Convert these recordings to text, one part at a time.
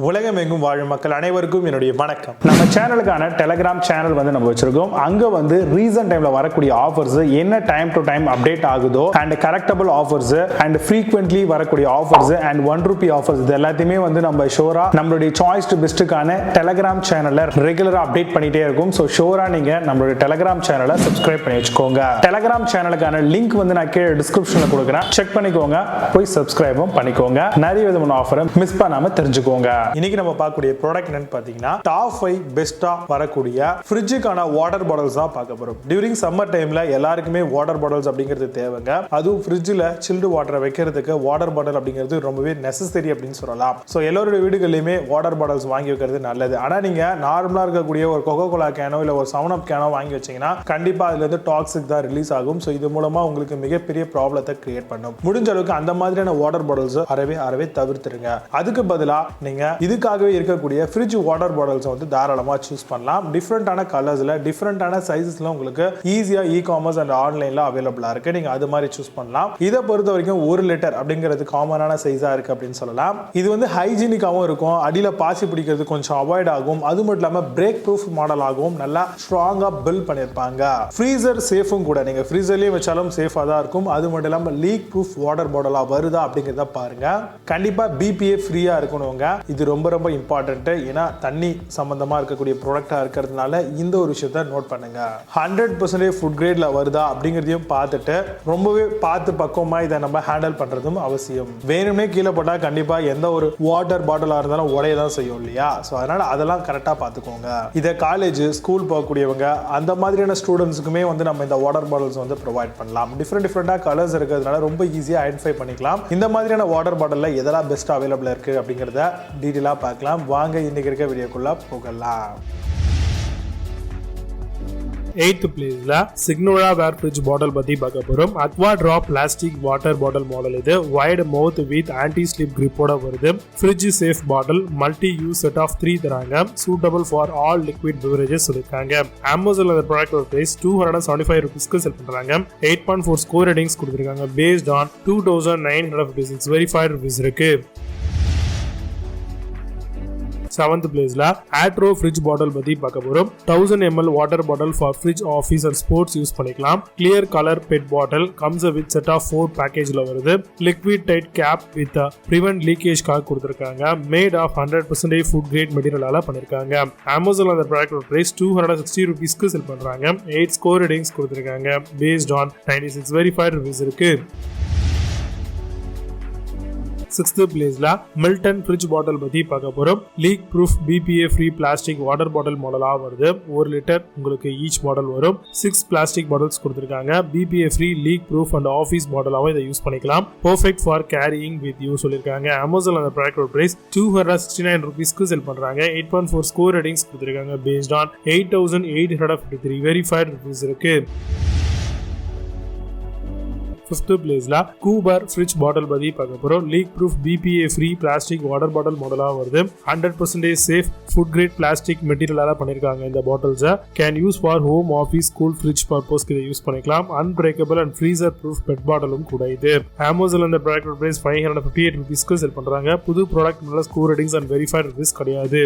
உலகமெங்கும் வாழும் மக்கள் அனைவருக்கும் என்னுடைய வணக்கம். நம்ம சேனலுக்கான டெலிகிராம் சேனல் நம்ம வச்சிருக்கோம். அங்க ரீசன்ட் டைம்ல வரக்கூடிய ஆஃபர்ஸ் என்ன டைம் டு டைம் அப்டேட் ஆகுதோ and correctable offers and frequently வரக்கூடிய ஆஃபர்ஸ் அண்ட் ₹1 ஆஃபர்ஸ் இது எல்லாத்தையுமே நம்ம ஷோரா நம்மளுடைய சாய்ஸ் டு பெஸ்ட்டுக்கான டெலிகிராம் சேனல்ல ரெகுலரா அப்டேட் பண்ணிட்டே இருக்கும். ஸோ ஷோரா நீங்க நம்மளுடைய டெலிகிராம் சேனலை சப்ஸ்கிரைப் பண்ணி வச்சுக்கோங்க. டெலிகிராம் சேனலுக்கான லிங்க் நான் கீழே டிஸ்கிரிப்ஷன்ல கொடுக்குறேன், செக் பண்ணிக்கோங்க, போய் சப்ஸ்கிரைபும் பண்ணிக்கோங்க. நிறைய விதமான ஆஃபரை மிஸ் பண்ணாம தெரிஞ்சுக்கோங்க. இன்னைக்கு நம்ம பார்க்கக்கூடிய ப்ராடக்ட் என்னன்னு பாத்தீங்கன்னா டாப் 5 பெஸ்டா வரக்கூடிய ஃப்ரிட்ஜுக்கான வாட்டர் பாட்டில்ஸ் தான் பார்க்க போறோம். டியூரிங் சம்மர் டைம்ல எல்லாருக்குமே வாட்டர் பாட்டில்ஸ் அப்படிங்கிறது தேவைங்க. அதுவும் ஃப்ரிட்ஜில் சில்டு வாட்டரை வைக்கிறதுக்கு வாட்டர் பாட்டில் அப்படிங்கிறது ரொம்பவே நெசசரி அப்படின்னு சொல்லலாம். ஸோ எல்லாரோட வீடுகளிலுமே வாட்டர் பாட்டில்ஸ் வாங்கி வைக்கிறது நல்லது. ஆனா நீங்க நார்மலா இருக்கக்கூடிய ஒரு கொக்கோ கோலா கேனோ இல்ல ஒரு 7 அப் கேனோ வாங்கி வச்சீங்கன்னா கண்டிப்பா அதுல இருந்து டாக்ஸிக் தான் ரிலீஸ் ஆகும். ஸோ இது மூலமா உங்களுக்கு மிகப்பெரிய ப்ராப்ளத்தை கிரியேட் பண்ணும். முடிஞ்ச அளவுக்கு அந்த மாதிரியான வாட்டர் பாட்டில்ஸ் அறவே தவிர்த்துருங்க. அதுக்கு பதிலா நீங்க இதுக்காகவே இருக்கக்கூடிய ஃப்ரிட்ஜ் வாட்டர் பாட்டில்ஸ் தாராளமா சூஸ் பண்ணலாம். டிஃபரெண்டான கலர்ஸ்ல டிஃபரெண்டான சைஸஸ்ல உங்களுக்கு ஈஸியா இ-காமர்ஸ் அண்ட் ஆன்லைன்ல அவைலபிளா இருக்கு. நீங்க அது மாதிரி சூஸ் பண்ணலாம். இதை பொறுத்த வரைக்கும் 1 லிட்டர் அப்படிங்கிறது காமனான சைஸா இருக்கு அப்படின்னு சொல்லலாம். இது ஹைஜீனிக்காவும் இருக்கும், அடியில பாசி பிடிக்கிறது கொஞ்சம் அவாய்ட் ஆகும். அது மட்டும் இல்லாம பிரேக் ப்ரூஃப் மாடல் ஆகும், நல்லா ஸ்ட்ராங்கா பில்ட் பண்ணிருப்பாங்க. ஃப்ரீசர் சேஃபும் கூட, நீங்க ஃப்ரீசர்லயே வச்சாலும் சேஃபா தான் இருக்கும். அது மட்டும் இல்லாம லீக் ப்ரூஃப் வாட்டர் பாட்டிலா வருதா அப்படிங்கிறத பாருங்க. கண்டிப்பா BPA ஃப்ரீயா இருக்கணுங்க. இது ரொம்ப இம்பார்ட்டன்ட். ஏன்னா தண்ணி சம்பந்தமா இருக்கக்கூடிய ப்ராடக்டா இருக்கிறதுனால இந்த ஒரு விஷயத்தை நோட் பண்ணுங்க. 100% ஃபுட் கிரேட்ல வருதா அப்படிங்கறதையும் பார்த்துட்டு ரொம்பவே பார்த்து பக்குவமா இதை நம்ம ஹேண்டில் பண்றதும் அவசியம். வேணும்னே கீழே போட்டா கண்டிப்பா எந்த ஒரு வாட்டர் பாட்டிலா இருந்தாலும் உடையதான் செய்யும் இல்லையா? ஸோ அதனால அதெல்லாம் கரெக்டா பார்த்துக்கோங்க. இதை காலேஜ் ஸ்கூல் போகக்கூடியவங்க அந்த மாதிரியான ஸ்டூடெண்ட்ஸுக்குமே நம்ம இந்த வாட்டர் பாட்டில்ஸ் ப்ரொவைட் பண்ணலாம். டிஃப்ரெண்டா கலர்ஸ் இருக்கிறதுனால ரொம்ப ஈஸியா ஐடென்டிஃபை பண்ணிக்கலாம். இந்த மாதிரியான வாட்டர் பாட்டில்ல எதெல்லாம் பெஸ்ட் அவைலபிளா இருக்கு அப்படிங்கறத டீடைலா பார்க்கலாம். வாங்க இன்னைக்கு இருக்க வீடியோக்குள்ள போகலாம். 8th பிளேஸ்ல சிக்னோரா வேர் ஃப்ரிட்ஜ் பாட்டில் பத்தி பார்க்க போறோம். Aqua Drop plastic water bottle model. இது wide mouth with anti slip கிரிப்போட வருது. Fridge safe bottle, multi use set of 3 தராங்க. Suitable for all liquid beverages சொல்லிருக்காங்க. அமேசான்ல இந்த ப்ராடக்ட் பிரைஸ் ₹275 செல் பண்றாங்க. 8.4 ஸ்கோர் ரேட்டிங்ஸ் கொடுத்திருக்காங்க. பேஸ்ட் ஆன் 2956 வெரிஃபைட் ரிவ்யூஸ் இருக்கு. 7th பிளேஸ்ல ஆட்ரோ ஃப்ரிட்ஜ் பாட்டில் பத்தி பார்க்க போறோம். 1000 ml water bottle for fridge, office and sports use பண்ணிக்கலாம். Clear colour PET bottle comes with set of 4 பேக்கேஜ்ல வருது. Liquid tight cap with prevent லீக்கேஜ்காக கொடுத்திருக்காங்க. மேட் ஆஃப் 100% ஃபுட் கிரேட் மெட்டீரியலால பண்ணிருக்காங்க. அமேசான்ல அந்த ப்ராடக்ட் பிரைஸ் ₹260 செல் பண்றாங்க. 8 ஸ்கோர் ரேட்டிங்ஸ் கொடுத்திருக்காங்க. பேஸ்ட் ஆன் 96 வெரிஃபைட் ரிவ்யூஸ் இருக்கு. 6th பிளேஸ்ல மில்டன் ஃப்ரிட்ஜ் பாட்டில் பத்தி பார்க்க போறோம். Leak proof BPA free plastic water bottle மாடலா வருது. 1 லிட்டர் உங்களுக்கு ஈச் பாட்டில் வரும். 6 பிளாஸ்டிக் பாட்டில்ஸ் கொடுத்திருக்காங்க. BPA free leak proof and office பாட்டிலாவும் இதை யூஸ் பண்ணிக்கலாம். Perfect for carrying with you சொல்லிருக்காங்க. அமேசான்ல அந்த ப்ராடக்ட் பிரைஸ் ₹269 செல் பண்றாங்க. 8.4 ஸ்கோர் ரேட்டிங்ஸ் கொடுத்திருக்காங்க. பேஸ்ட் ஆன் 8853 வெரிஃபைட் ரிவ்யூஸ் இருக்கு. 5th பிளேஸ்ல கூபர் ஃப்ரிட்ஜ் பாட்டில் பத்தி பார்க்க போறோம். Leak proof BPA free plastic water bottle மாடலா வருது. 100% சேஃப் ஃபுட் கிரேட் பிளாஸ்டிக் மெட்டீரியலால பண்ணிருக்காங்க. இந்த bottles can use for home, office, school, fridge பர்பஸ்க்கு இதை யூஸ் பண்ணிக்கலாம். Unbreakable and freezer proof PET பாட்டிலும் கூட இது. அமேசான்ல இந்த ப்ராடக்ட் பிரைஸ் ₹558 செல் பண்றாங்க. புது ப்ராடக்ட் நல்ல score ratings and verified reviews கிடையாது.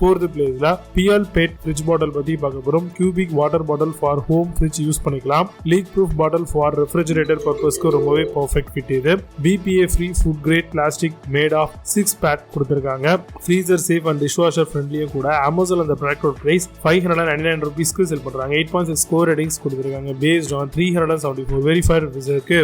4th பிளேஸ்ல Pearlpet ஃப்ரிட்ஜ் பாட்டில் பத்தி பார்க்க போறோம். Cubic water bottle for home, fridge use பண்ணிக்கலாம். Leak proof bottle for refrigerator பர்பஸ்க்கு ரொம்பவே பெர்ஃபெக்ட் ஃபிட் இது. BPA free food grade plastic made of 6 pack கொடுத்திருக்காங்க. ஃப்ரீசர் சேஃப் அண்ட் டிஷ்வாஷர் ஃப்ரெண்ட்லியும் கூட. அமேசான்ல இந்த ப்ராடக்ட் பிரைஸ் ₹599 செல் பண்றாங்க. 8.6 ஸ்கோர் ரேட்டிங்ஸ் கொடுத்திருக்காங்க. பேஸ்ட் ஆன் 374 வெரிஃபைட் ரிவ்யூஸ் இருக்கு.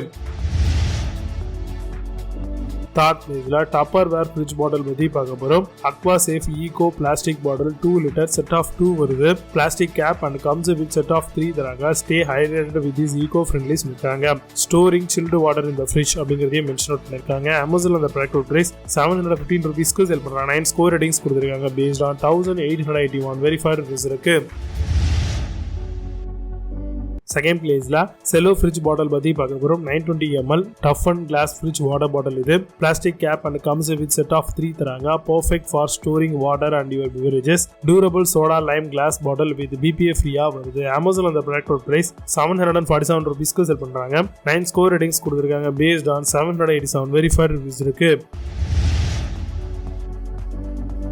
3rd பிளேஸ்ல Tupperware ஃப்ரிட்ஜ் பாட்டில் பத்தி பார்க்க போறோம். Aqua Safe eco plastic bottle 2 litre set of 2 வருது. Plastic cap and comes with set of 3 தராங்க. Stay hydrated with this eco friendly சொல்லிருக்காங்க. Storing chilled water இந்த fridge அப்படிங்கறதையும் மென்ஷன் அவுட் பண்ணிருக்காங்க. அமேசான்ல அந்த ப்ராடக்ட் பிரைஸ் ₹715 செல் பண்றாங்க. 9 ஸ்கோர் ரேட்டிங்ஸ் கொடுத்திருக்காங்க. பேஸ்ட் ஆன் 1881 வெரிஃபைட் ரிவ்யூஸ் இருக்கு. 2nd பிளேஸ்ல செலோ ஃப்ரிட்ஜ் பாட்டில் பத்தி பார்க்க போறோம். 920 ml tough and glass fridge water bottle இது. Plastic cap and comes with set of 3 தராங்க. Perfect for storing water and your beverages. Durable soda lime glass bottle with BPA ஃப்ரீயா வருது. அமேசான்ல அந்த product price ₹747 sell பண்றாங்க. 9 score ratings கொடுத்திருக்காங்க. Based on 787 verified reviews இருக்கு.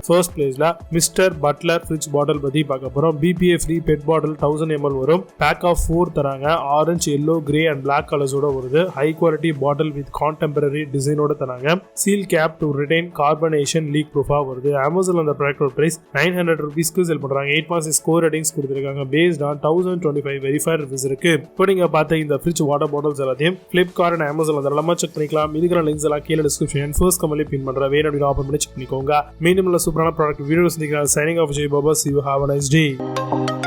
First பிளேஸ்ல mister Butler fridge bottle பத்தி பார்க்க போறோம். BPA free PET bottle 1000 ml வரும். பேக் ஆஃப் 4 தராங்க. Orange, yellow, grey and black கலர்ஸோட வருது. High quality bottle with contemporary டிசைனோட தராங்க. Seal cap to retain carbonation leak ப்ரூஃபா வருது. Amazon அந்த ப்ராடக்டோட பிரைஸ் 900 rupeesக்கு செல் பண்றாங்க. 8.6 ஸ்கோர் ரேட்டிங்ஸ் கொடுத்திருக்காங்க. பேஸ்ட் ஆன் 1025 வெரிஃபைட் ரிவ்யூஸ் இருக்கு. இப்போ நீங்க பார்த்த இந்த ஃப்ரிட்ஜ் வாட்டர் பாட்டில்ஸ் எல்லாத்தையும் Flipkart and Amazon அதெல்லாம் செக் பண்ணிக்கலாம். இதுக்கான லிங்க்ஸ் எல்லாம் கீழே டிஸ்கிரிப்ஷன் ஃபர்ஸ்ட் கமெண்ட்ல பின் பண்றேன். வேணும் அப்படினா ஓபன் பண்ணி செக் பண்ணிக்கோங்க. மீண்டும் சூப்பரான product videos signing off Jai Baba. See you, have a nice day.